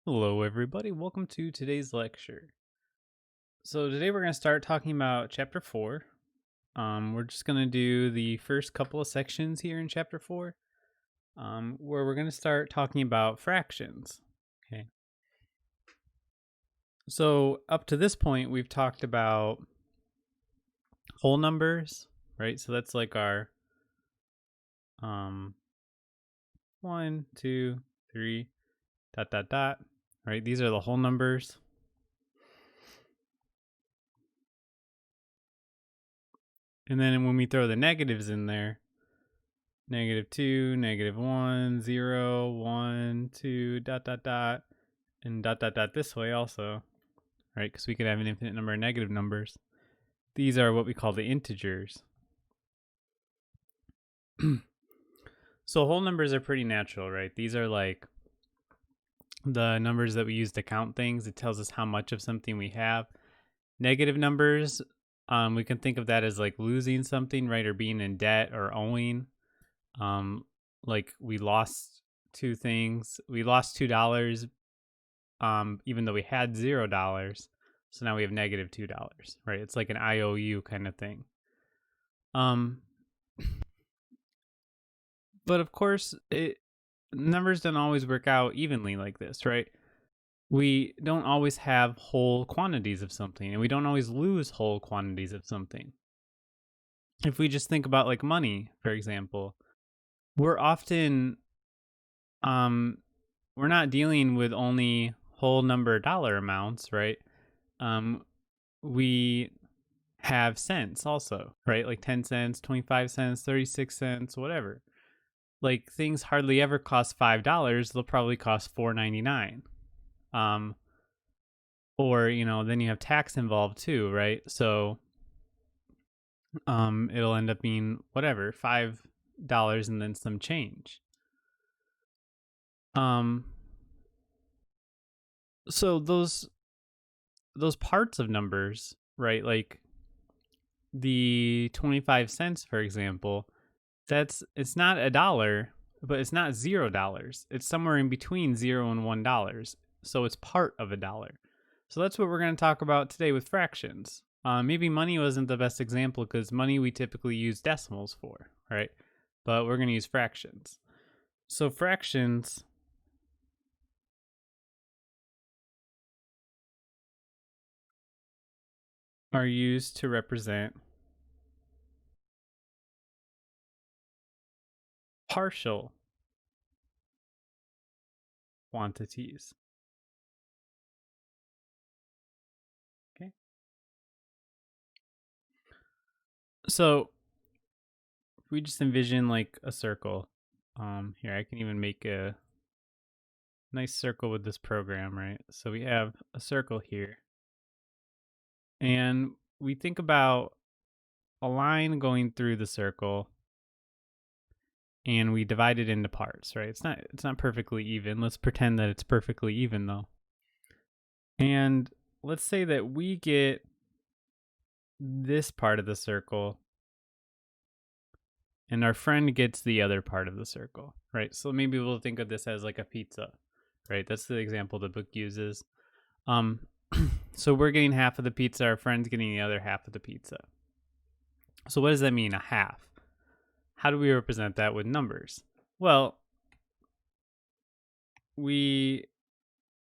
Hello, everybody. Welcome to today's lecture. So, today we're going to start talking about Chapter 4. We're just going to do the first couple of sections here in Chapter 4, where we're going to start talking about fractions. Okay. So, up to this point, we've talked about whole numbers, right? So, that's like our 1, 2, 3, dot, dot, dot, right? These are the whole numbers. And then when we throw the negatives in there, -2, -1, 0, 1, 2, dot, dot, dot, and dot, dot, dot this way also, right? Because we could have an infinite number of negative numbers. These are what we call the integers. So whole numbers are pretty natural, right? These are like the numbers that we use to count things. It tells us how much of something we have. Negative numbers, we can think of that as like losing something, right? Or being in debt or owing. Like we lost two things. We lost $2, even though we had $0. So now we have -$2, right? It's like an IOU kind of thing. But of course, numbers don't always work out evenly like this, right? We don't always have whole quantities of something, and we don't always lose whole quantities of something. If we just think about like money, for example, we're often we're not dealing with only whole number dollar amounts, right? We have cents also, right? Like 10 cents, 25 cents, 36 cents, whatever. Like things hardly ever cost $5, they'll probably cost $4.99. Or, then you have tax involved too, right? So it'll end up being whatever, $5 and then some change. So those parts of numbers, right? Like the 25 cents, for example, it's not a dollar, but it's not $0. It's somewhere in between $0 and $1. So it's part of a dollar. So that's what we're going to talk about today with fractions. Maybe money wasn't the best example because money we typically use decimals for, right? But we're going to use fractions. So fractions are used to represent partial quantities. Okay. So if we just envision like a circle, here I can even make a nice circle with this program, right? So we have a circle here, and we think about a line going through the circle, and we divide it into parts, right? It's not perfectly even. Let's pretend that it's perfectly even though. And let's say that we get this part of the circle and our friend gets the other part of the circle, right? So maybe we'll think of this as like a pizza, right? That's the example the book uses. So we're getting half of the pizza, our friend's getting the other half of the pizza. So what does that mean, a half? How do we represent that with numbers? Well, we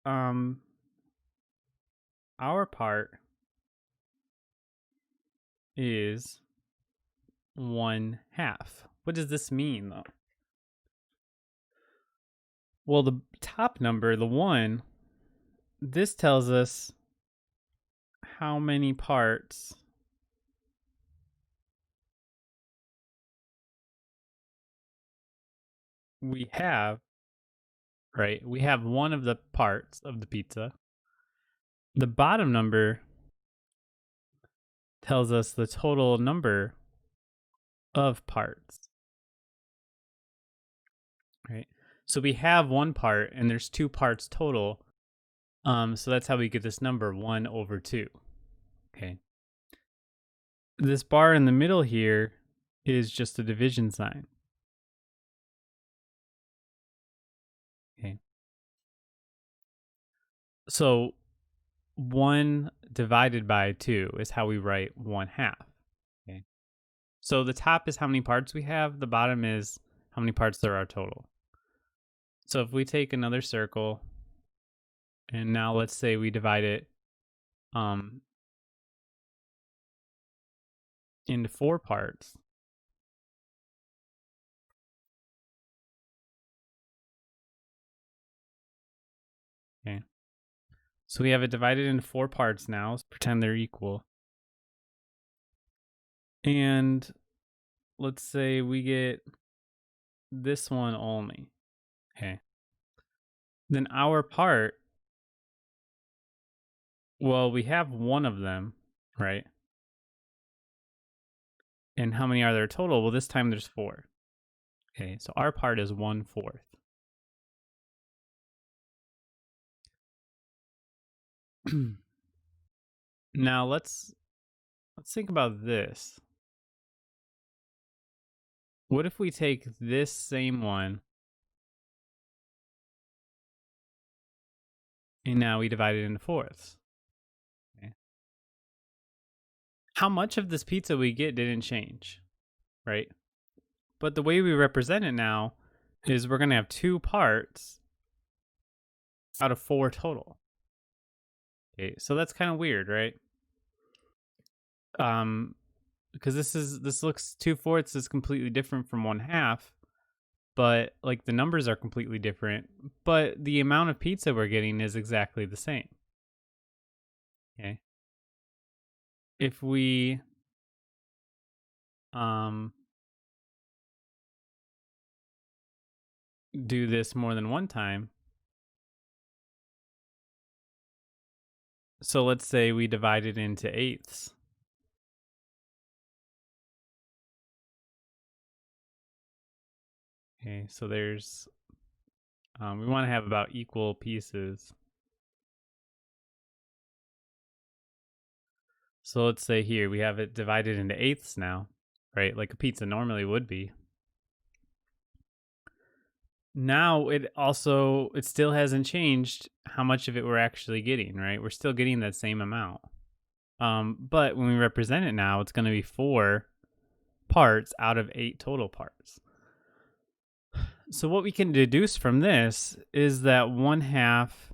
our part is 1/2. What does this mean though? Well, the top number, the 1, this tells us how many parts we have, right? We have one of the parts of the pizza. The bottom number tells us the total number of parts, right? So we have one part and there's 2 parts total. So that's how we get this number 1/2. Okay. This bar in the middle here is just a division sign. Okay. So 1 divided by 2 is how we write 1/2. Okay. So the top is how many parts we have, the bottom is how many parts there are total. So if we take another circle, and now let's say we divide it um, into 4 parts. Okay. So we have it divided into 4 parts now. Let's pretend they're equal. And let's say we get this one only. Okay. Then our part, well, we have one of them, right? And how many are there total? Well, this time there's 4. Okay, so our part is 1/4. Now let's think about this. What if we take this same one and now we divide it into fourths? Okay. How much of this pizza we get didn't change, right? But the way we represent it now is we're going to have 2 parts out of 4 total. Okay, so that's kind of weird, right? Because this looks 2/4 is completely different from 1/2, but like the numbers are completely different, but the amount of pizza we're getting is exactly the same. Okay. If we um do this more than one time, so let's say we divide it into eighths. Okay, so there's we want to have about equal pieces. So let's say here we have it divided into eighths now, right? Like a pizza normally would be. Now it still hasn't changed how much of it we're actually getting, right? We're still getting that same amount. But when we represent it now, it's going to be 4 parts out of 8 total parts. So what we can deduce from this is that 1/2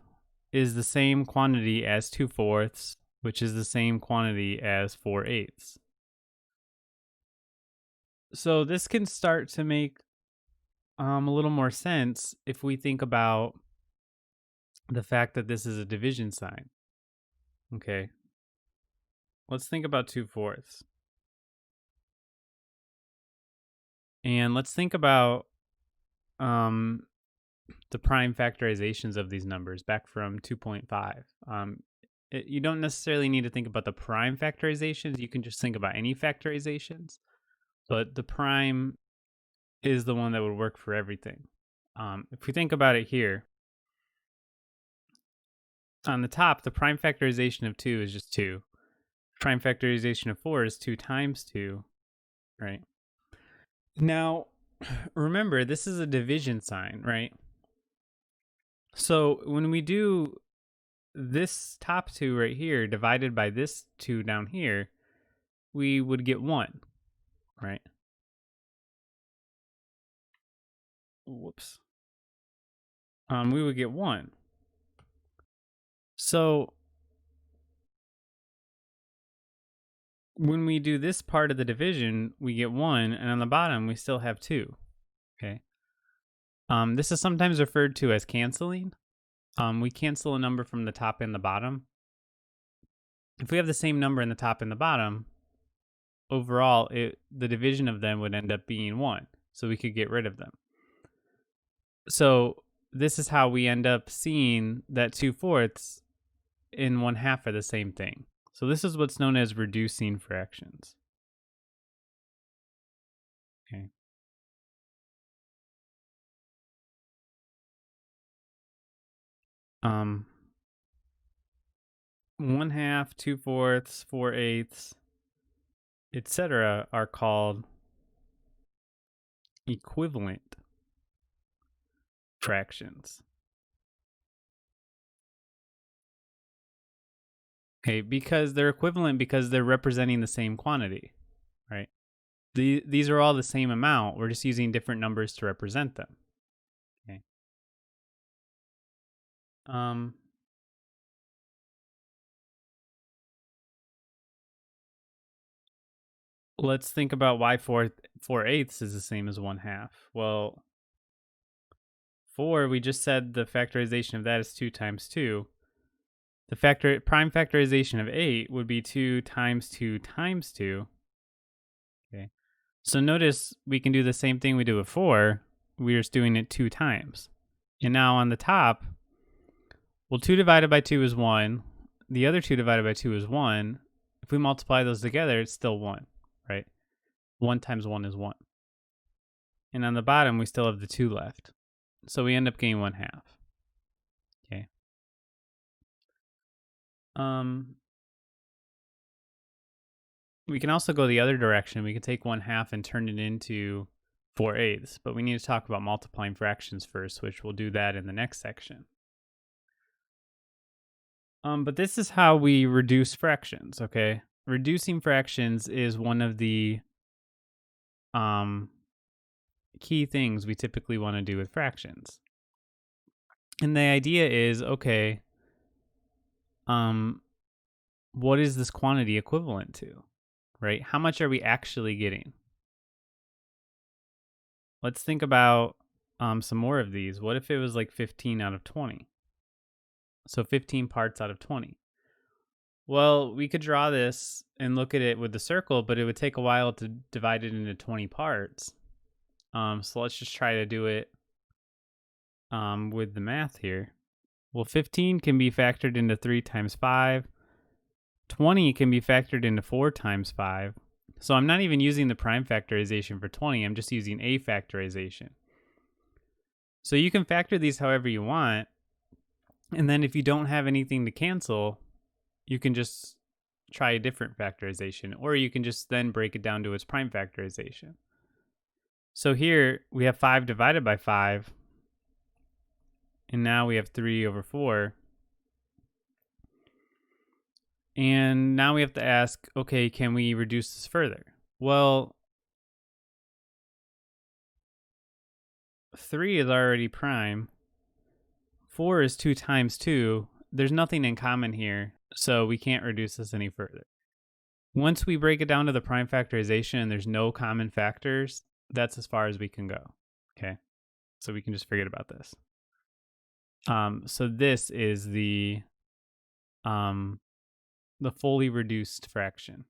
is the same quantity as 2/4, which is the same quantity as 4/8. So this can start to make a little more sense if we think about the fact that this is a division sign. Okay. Let's think about 2/4. And let's think about um, the prime factorizations of these numbers back from 2.5. You don't necessarily need to think about the prime factorizations. You can just think about any factorizations. But the prime is the one that would work for everything. If we think about it here, on the top, the prime factorization of 2 is just 2. Prime factorization of 4 is 2 times 2, right? Now, remember, this is a division sign, right? So when we do this top 2 right here divided by this 2 down here, we would get 1, right? Whoops. We would get 1. So when we do this part of the division, we get 1, and on the bottom, we still have 2, okay? This is sometimes referred to as canceling. We cancel a number from the top and the bottom. If we have the same number in the top and the bottom, overall, the division of them would end up being 1, so we could get rid of them. So this is how we end up seeing that 2/4 and 1/2 are the same thing. So this is what's known as reducing fractions. Okay. 1/2, 2/4, 4/8, etc. are called equivalent fractions. Okay, because they're equivalent because they're representing the same quantity, right? These are all the same amount. We're just using different numbers to represent them. Okay. Um, let's think about why 4/8 is the same as 1/2. Well, 4, we just said the factorization of that is 2 times 2. The prime factorization of 8 would be 2 times 2 times 2. Okay. So notice we can do the same thing we do with 4. We're just doing it 2 times. And now on the top, well, 2 divided by 2 is 1. The other 2 divided by 2 is 1. If we multiply those together, it's still 1, right? 1 times 1 is 1. And on the bottom, we still have the 2 left. So we end up getting 1/2. Okay. We can also go the other direction. We can take 1/2 and turn it into 4/8, but we need to talk about multiplying fractions first, which we'll do that in the next section. But this is how we reduce fractions, okay? Reducing fractions is one of the key things we typically want to do with fractions. And the idea is, okay, what is this quantity equivalent to, right? How much are we actually getting? Let's think about some more of these. What if it was like 15 out of 20? So 15 parts out of 20. Well, we could draw this and look at it with the circle, but it would take a while to divide it into 20 parts. So let's just try to do it with the math here. Well, 15 can be factored into 3 times 5. 20 can be factored into 4 times 5. So I'm not even using the prime factorization for 20. I'm just using a factorization. So you can factor these however you want. And then if you don't have anything to cancel, you can just try a different factorization, or you can just then break it down to its prime factorization. So here we have 5 divided by 5, and now we have 3/4. And now we have to ask, okay, can we reduce this further? Well, 3 is already prime. 4 is 2 times 2. There's nothing in common here, so we can't reduce this any further. Once we break it down to the prime factorization and there's no common factors, that's as far as we can go. Okay, so we can just forget about this. So this is the fully reduced fraction.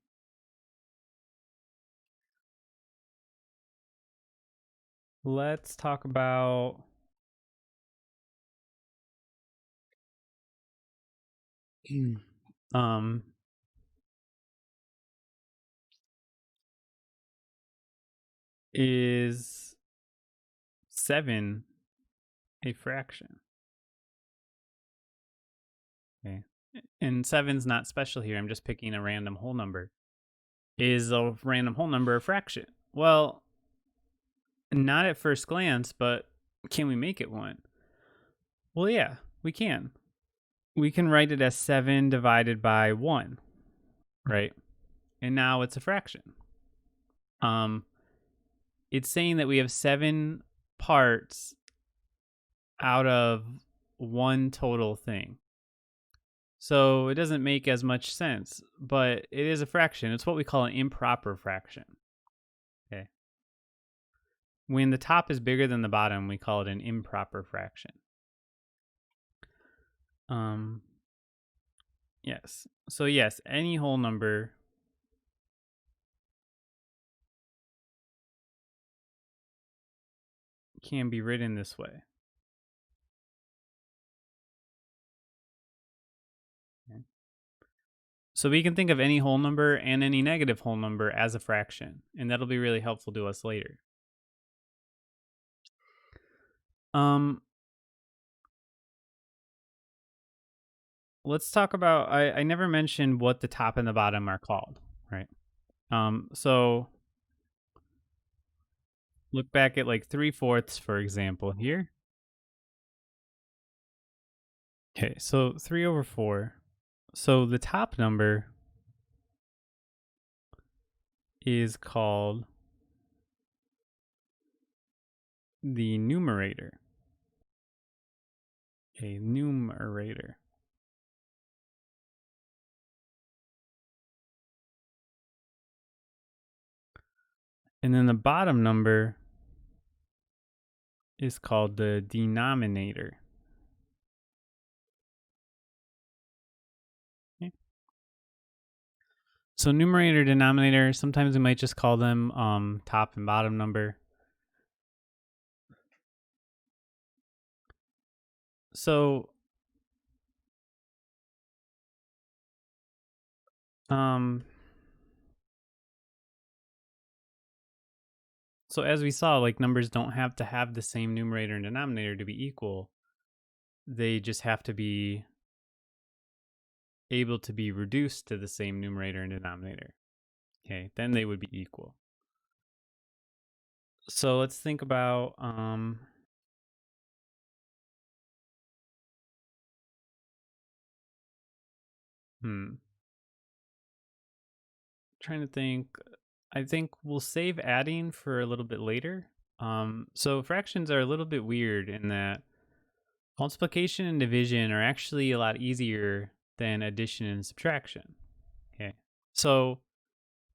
Let's talk about is 7 a fraction? Okay. And 7's not special here. I'm just picking a random whole number. Is a random whole number a fraction? Well, not at first glance, but can we make it one? Well, yeah, we can. We can write it as 7 divided by 1, right? And now it's a fraction. It's saying that we have 7 parts out of one total thing. So it doesn't make as much sense, but it is a fraction. It's what we call an improper fraction. Okay. When the top is bigger than the bottom, we call it an improper fraction. Yes. So yes, any whole number can be written this way. Okay. So we can think of any whole number and any negative whole number as a fraction, and that'll be really helpful to us later. Let's talk about, I never mentioned what the top and the bottom are called, right? So look back at like 3/4, for example, here. Okay, so 3/4. So the top number is called the numerator. A numerator. And then the bottom number is called the denominator. Okay. So numerator, denominator, sometimes we might just call them top and bottom number. So so as we saw, like numbers don't have to have the same numerator and denominator to be equal. They just have to be able to be reduced to the same numerator and denominator. Okay, then they would be equal. So let's think about trying to think. I think we'll save adding for a little bit later. So fractions are a little bit weird in that multiplication and division are actually a lot easier than addition and subtraction. Okay, so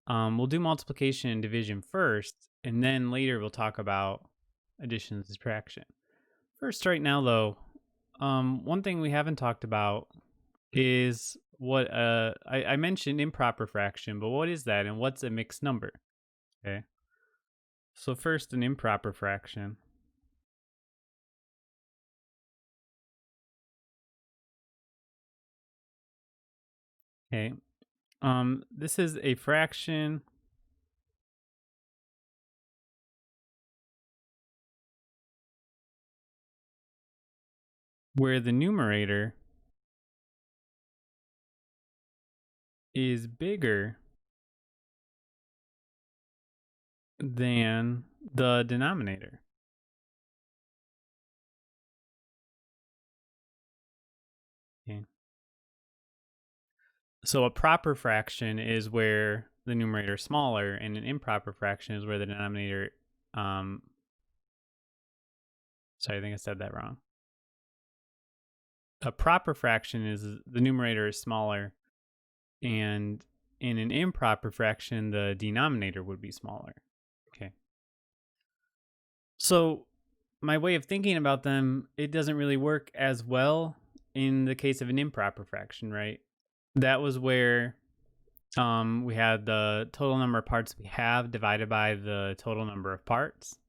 we'll do multiplication and division first, and then later we'll talk about addition and subtraction. First, right now though, one thing we haven't talked about is what I mentioned improper fraction, but what is that and what's a mixed number? Okay. So first, an improper fraction. Okay. This is a fraction where the numerator is bigger than the denominator. Okay. So a proper fraction is where the numerator is smaller, and an improper fraction is where the denominator, sorry, I think I said that wrong. A proper fraction is the numerator is smaller, and in an improper fraction, the denominator would be smaller. Okay. So my way of thinking about them, it doesn't really work as well in the case of an improper fraction, right? That was where we had the total number of parts we have divided by the total number of parts,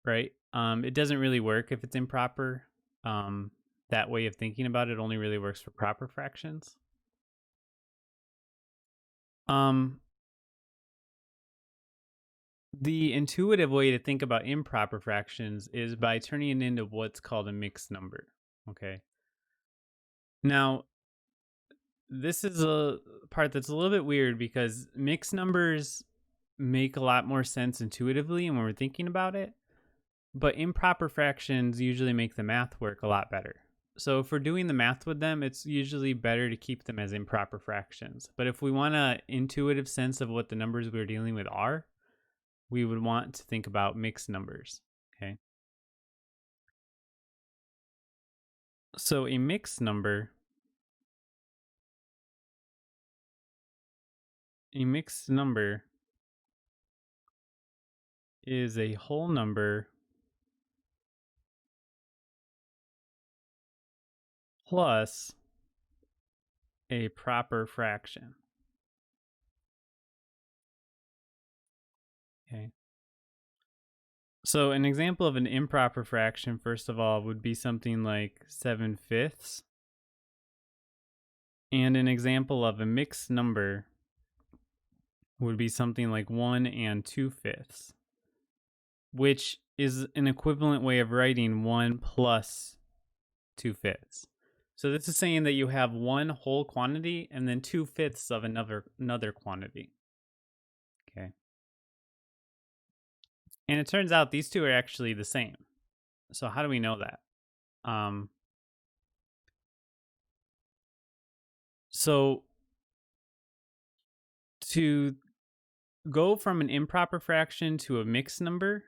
right? It doesn't really work if it's improper. That way of thinking about it only really works for proper fractions. The intuitive way to think about improper fractions is by turning it into what's called a mixed number. Okay. Now, this is a part that's a little bit weird because mixed numbers make a lot more sense intuitively and when we're thinking about it, but improper fractions usually make the math work a lot better. So if we're doing the math with them, it's usually better to keep them as improper fractions. But if we want an intuitive sense of what the numbers we're dealing with are, we would want to think about mixed numbers. Okay. So a mixed number is a whole number plus a proper fraction. Okay. So an example of an improper fraction, first of all, would be something like 7/5. And an example of a mixed number would be something like 1 and 2/5, which is an equivalent way of writing 1 plus 2/5. So this is saying that you have one whole quantity and then 2/5 of another quantity. Okay. And it turns out these two are actually the same. So how do we know that? So to go from an improper fraction to a mixed number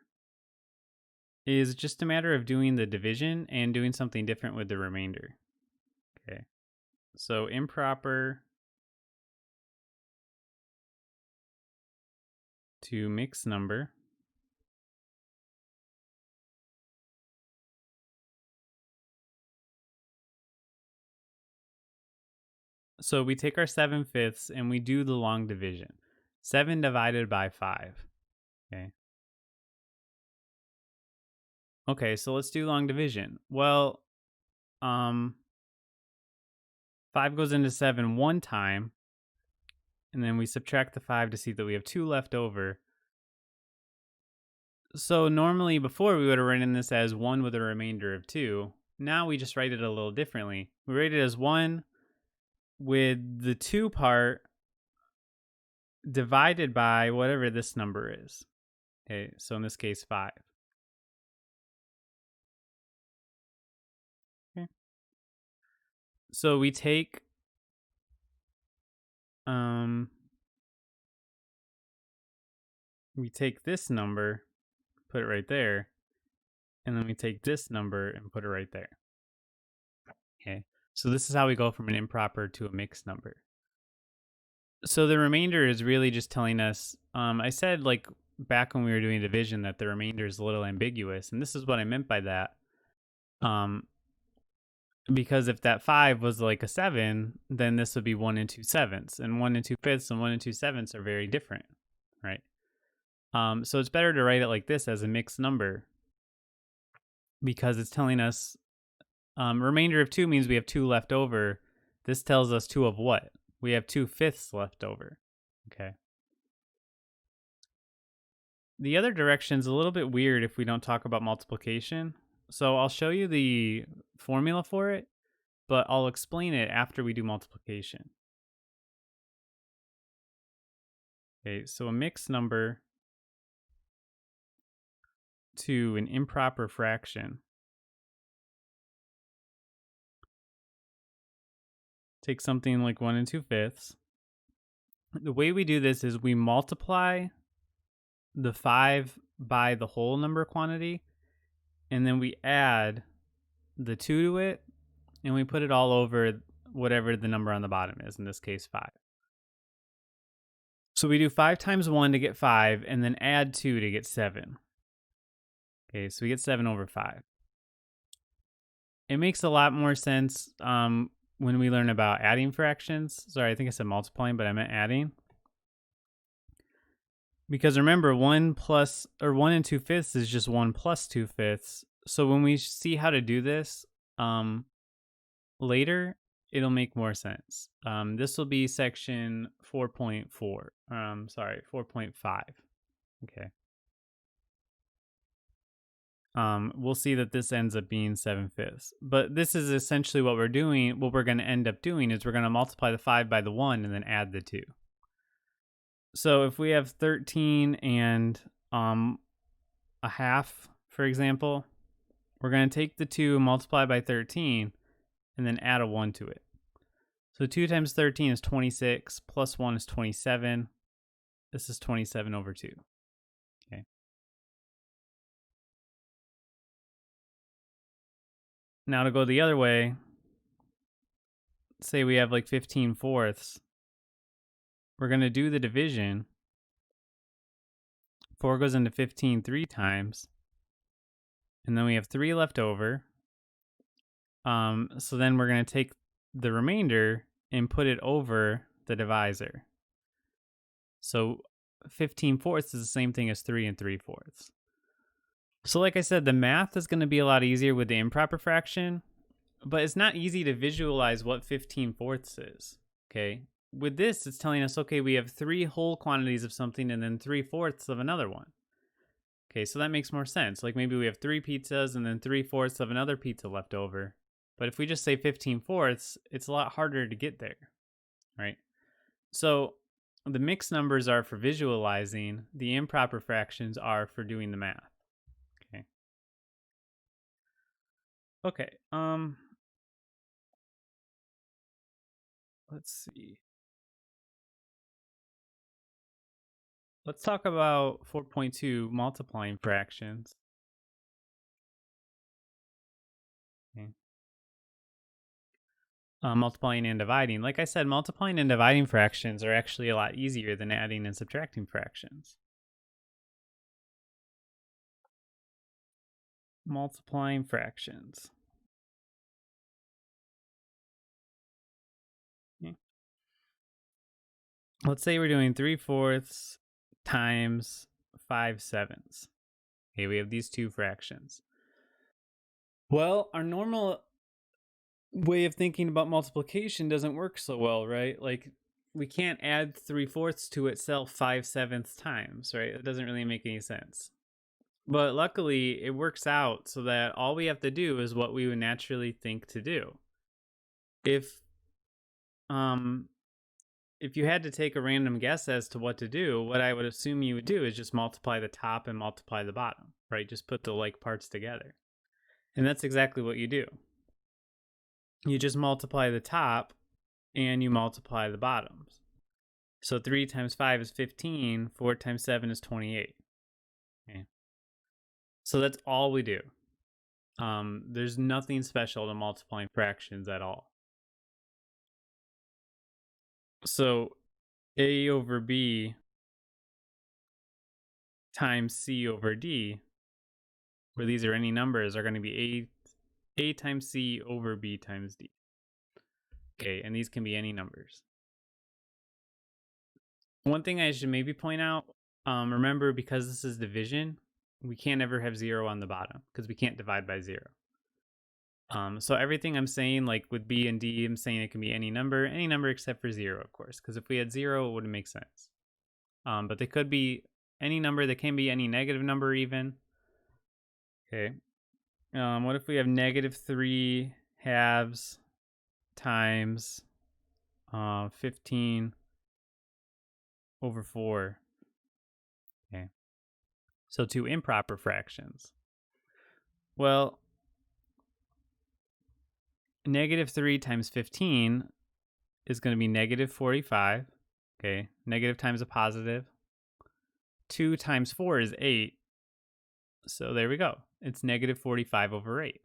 is just a matter of doing the division and doing something different with the remainder. Okay. So improper to mixed number. So we take our 7/5 and we do the long division. 7 divided by 5. Okay. Okay, so let's do long division. Well, 5 goes into 7 one time, and then we subtract the 5 to see that we have 2 left over. So normally before we would have written this as 1 with a remainder of 2. Now we just write it a little differently. We write it as 1 with the 2 part divided by whatever this number is. Okay, so in this case, 5. Okay. So we take this number, put it right there, and then we take this number and put it right there. Okay, so this is how we go from an improper to a mixed number. So the remainder is really just telling us, I said like back when we were doing division that the remainder is a little ambiguous, and this is what I meant by that. Because if that 5 was like a 7, then this would be 1 and 2/7, and 1 and 2/5 and 1 and 2/7 are very different, right? So it's better to write it like this as a mixed number because it's telling us remainder of 2 means we have 2 left over. This tells us 2 of what? We have 2/5 left over. Okay. The other direction is a little bit weird if we don't talk about multiplication. So I'll show you the formula for it, but I'll explain it after we do multiplication. Okay, so a mixed number to an improper fraction. Take something like 1 and 2/5. The way we do this is we multiply the 5 by the whole number quantity, and then we add the 2 to it, and we put it all over whatever the number on the bottom is, in this case 5. So we do 5 times 1 to get 5, and then add 2 to get 7. Okay, so we get 7 over 5. It makes a lot more sense when we learn about adding fractions. Sorry, I think I said multiplying, but I meant adding. Because remember, 1 plus, or 1 and 2/5 is just 1 plus 2/5. So when we see how to do this later, it'll make more sense. This will be section 4.4. 4.5. Okay. We'll see that this ends up being 7/5. But this is essentially what we're doing. What we're going to end up doing is we're going to multiply the 5 by the 1 and then add the 2. So if we have 13 and a half, for example, we're going to take the 2, multiply by 13, and then add a 1 to it. So 2 times 13 is 26, plus 1 is 27. This is 27 over 2. Okay. Now to go the other way, say we have like 15/4. We're going to do the division. 4 goes into 15 3 times. And then we have 3 left over. So then we're going to take the remainder and put it over the divisor. So 15/4 is the same thing as 3 3/4. So like I said, the math is going to be a lot easier with the improper fraction, but it's not easy to visualize what 15/4 is, okay? With this, it's telling us, okay, we have 3 whole quantities of something and then 3/4 of another one. Okay, so that makes more sense. Like maybe we have 3 pizzas and then 3/4 of another pizza left over. But if we just say 15/4, it's a lot harder to get there, right? So the mixed numbers are for visualizing, the improper fractions are for doing the math. Okay. Okay. let's see. Let's talk about 4.2 multiplying fractions. Okay. Multiplying and dividing. Like I said, multiplying and dividing fractions are actually a lot easier than adding and subtracting fractions. Multiplying fractions. Okay. Let's say we're doing 3/4 times 5/7. Okay, we have these two fractions. Well, our normal way of thinking about multiplication doesn't work so well, right? Like, we can't add 3/4 to itself 5/7 times, right? It doesn't really make any sense. But luckily, it works out so that all we have to do is what we would naturally think to do. If um if you had to take a random guess as to what to do, what I would assume you would do is just multiply the top and multiply the bottom, right? Just put the like parts together. And that's exactly what you do. You just multiply the top and you multiply the bottoms. So 3 times 5 is 15, 4 times 7 is 28. Okay. So that's all we do. There's nothing special to multiplying fractions at all. So A over B times C over D, where these are any numbers, are going to be A times C over B times D. Okay, and these can be any numbers. One thing I should maybe point out, remember, because this is division, we can't ever have 0 on the bottom because we can't divide by 0. So everything I'm saying, like with B and D, I'm saying it can be any number except for 0, of course, because if we had 0, it wouldn't make sense. But they could be any number. They can be any negative number even. Okay. What if we have -3 halves times 15 over 4? Okay. So two improper fractions. Well, -3 times 15 is going to be -45. Okay. Negative times a positive. 2 times 4 is 8. So there we go. It's -45 over 8.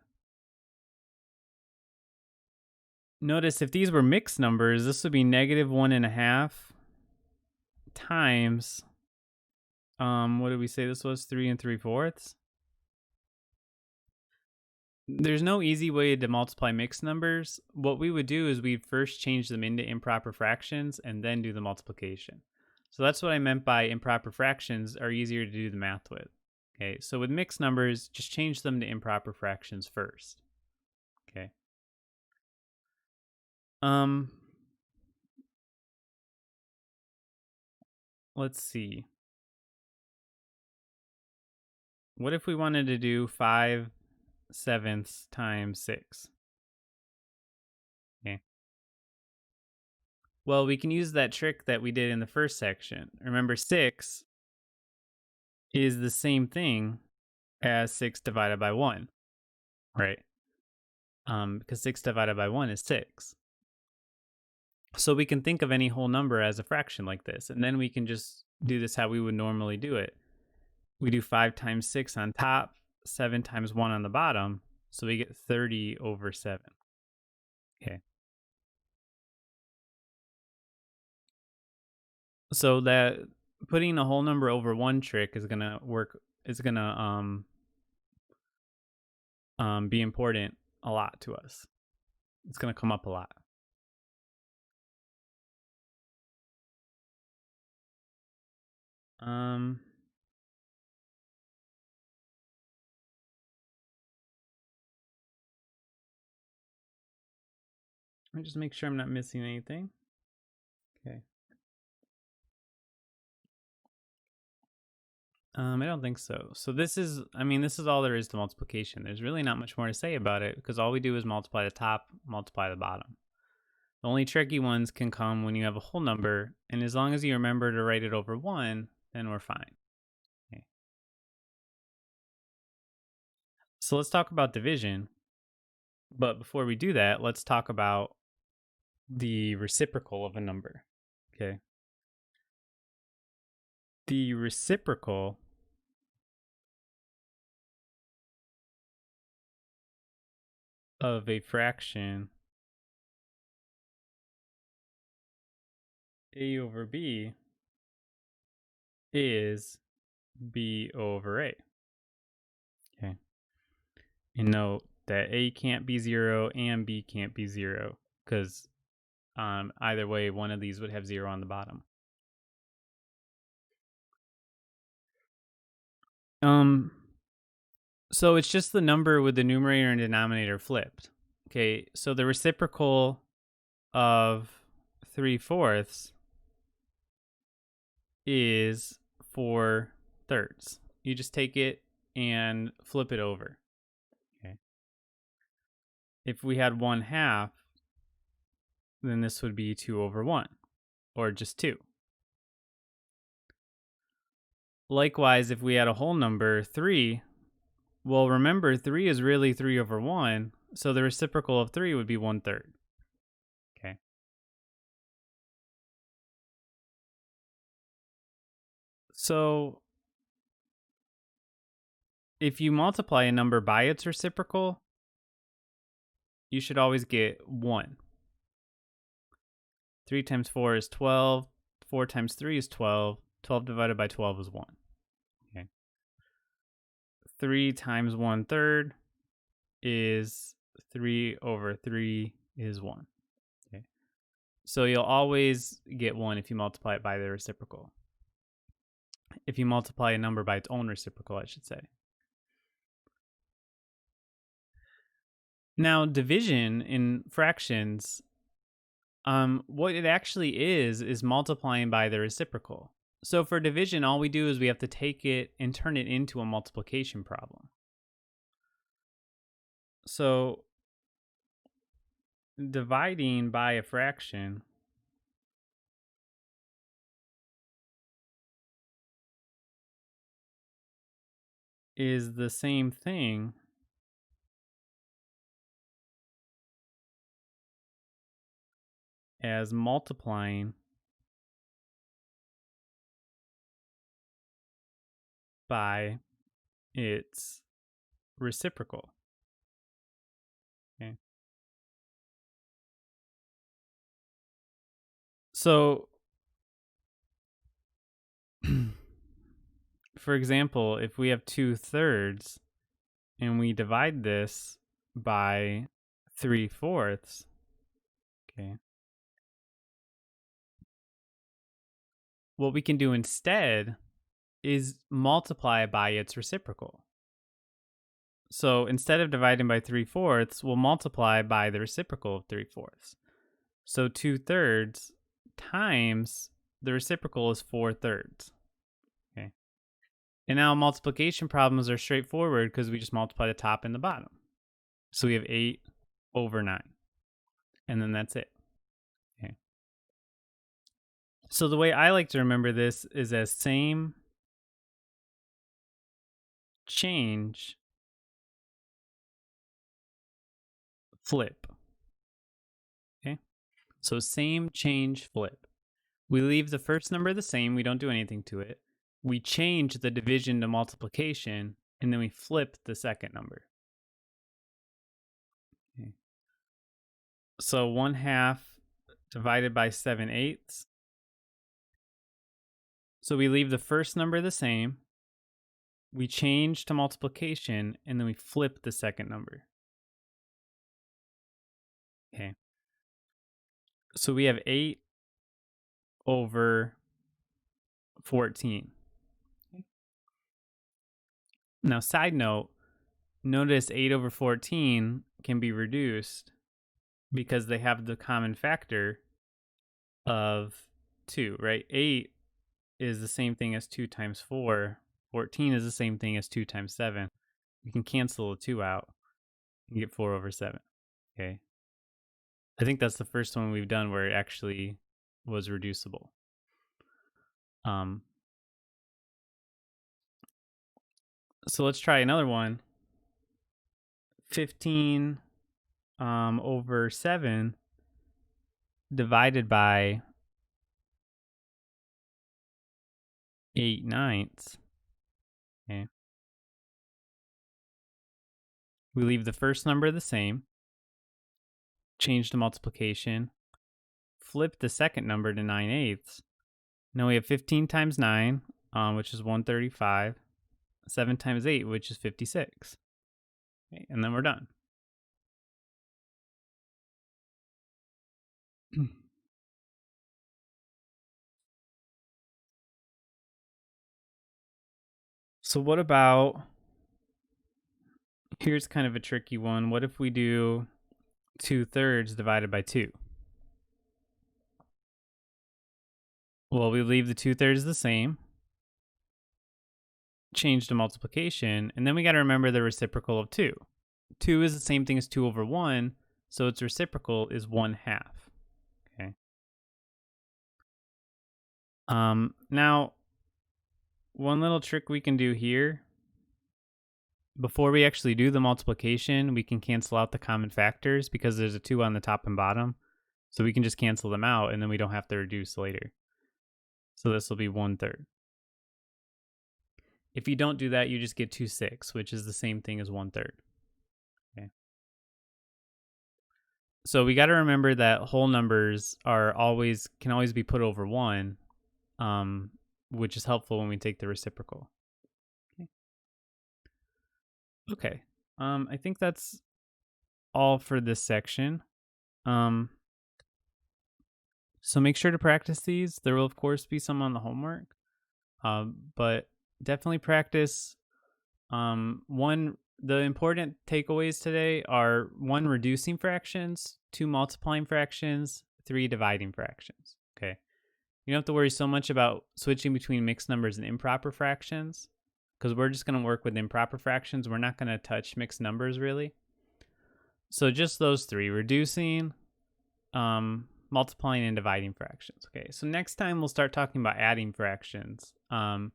Notice if these were mixed numbers, this would be -1.5 times, what did we say this was? 3 3/4. There's no easy way to multiply mixed numbers. What we would do is we'd first change them into improper fractions and then do the multiplication. So that's what I meant by improper fractions are easier to do the math with. Okay, so with mixed numbers, just change them to improper fractions first. Okay. Let's see. What if we wanted to do 5/7 times 6? Okay. Well, we can use that trick that we did in the first section. Remember, 6 is the same thing as 6 divided by 1, right? Because 6 divided by 1 is 6. So we can think of any whole number as a fraction like this, and then we can just do this how we would normally do it. We do 5 times 6 on top, 7 times 1 on the bottom, so we get 30 over 7. Okay. So that putting a whole number over one trick is going to work, is going to be important a lot to us. It's going to come up a lot. Let me just make sure I'm not missing anything. Okay. I don't think so. So this is all there is to multiplication. There's really not much more to say about it because all we do is multiply the top, multiply the bottom. The only tricky ones can come when you have a whole number, and as long as you remember to write it over 1, then we're fine. Okay. So let's talk about division. But before we do that, let's talk about the reciprocal of a number. Okay. The reciprocal of a fraction a over b is b over a. Okay. And note that a can't be 0 and b can't be 0 because either way, one of these would have 0 on the bottom. So it's just the number with the numerator and denominator flipped. Okay, so the reciprocal of 3/4 is 4/3. You just take it and flip it over. Okay. If we had 1/2, then this would be 2 over 1, or just 2. Likewise, if we had a whole number, 3, well, remember, 3 is really 3 over 1, so the reciprocal of 3 would be 1/3. Okay. So if you multiply a number by its reciprocal, you should always get 1. 3 times 4 is 12. 4 times 3 is 12. 12 divided by 12 is 1. Okay. 3 times 1/3 is 3 over 3 is 1. Okay. So you'll always get 1 if you multiply it by the reciprocal. If you multiply a number by its own reciprocal, I should say. Now, division in fractions, what it actually is multiplying by the reciprocal. So for division, all we do is we have to take it and turn it into a multiplication problem. So dividing by a fraction is the same thing as multiplying by its reciprocal. Okay. So, for example, if we have 2/3 and we divide this by 3/4, okay, what we can do instead is multiply by its reciprocal. So instead of dividing by 3/4, we'll multiply by the reciprocal of 3/4. So 2/3 times the reciprocal is 4/3. Okay. And now multiplication problems are straightforward because we just multiply the top and the bottom. So we have 8 over 9. And then that's it. Okay. So the way I like to remember this is as same change flip. Okay. So same change flip. We leave the first number the same. We don't do anything to it. We change the division to multiplication, and then we flip the second number. Okay. So 1/2 divided by 7/8. So we leave the first number the same. We change to multiplication, and then we flip the second number. Okay. So we have 8 over 14. Now, side note, notice 8 over 14 can be reduced because they have the common factor of 2, right? 8 is the same thing as 2 times 4. 14 is the same thing as 2 times 7. We can cancel a 2 out and get 4 over 7. Okay. I think that's the first one we've done where it actually was reducible. So let's try another one. 15 over 7 divided by 8/9. Okay. We leave the first number the same, change the multiplication, flip the second number to 9/8. Now we have 15 times 9, which is 135, 7 times 8, which is 56. Okay, and then we're done. So what about, here's kind of a tricky one. What if we do 2/3 divided by 2? Well, we leave the 2/3 the same, change the multiplication, and then we got to remember the reciprocal of 2. 2 is the same thing as 2 over 1, so its reciprocal is 1/2. Okay. Now, one little trick we can do here, before we actually do the multiplication, we can cancel out the common factors because there's a 2 on the top and bottom. So we can just cancel them out and then we don't have to reduce later. So this will be 1/3. If you don't do that, you just get 2/6, which is the same thing as 1/3. Okay. So we got to remember that whole numbers can always be put over 1, which is helpful when we take the reciprocal. Okay. I think that's all for this section. So make sure to practice these. There will, of course, be some on the homework, but definitely practice. The important takeaways today are 1, reducing fractions, 2, multiplying fractions, 3, dividing fractions. Okay. You don't have to worry so much about switching between mixed numbers and improper fractions because we're just going to work with improper fractions. We're not going to touch mixed numbers really. So just those 3, reducing, multiplying, and dividing fractions. Okay, so next time we'll start talking about adding fractions and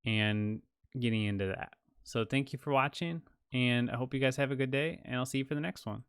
getting into that. So thank you for watching, and I hope you guys have a good day, and I'll see you for the next one.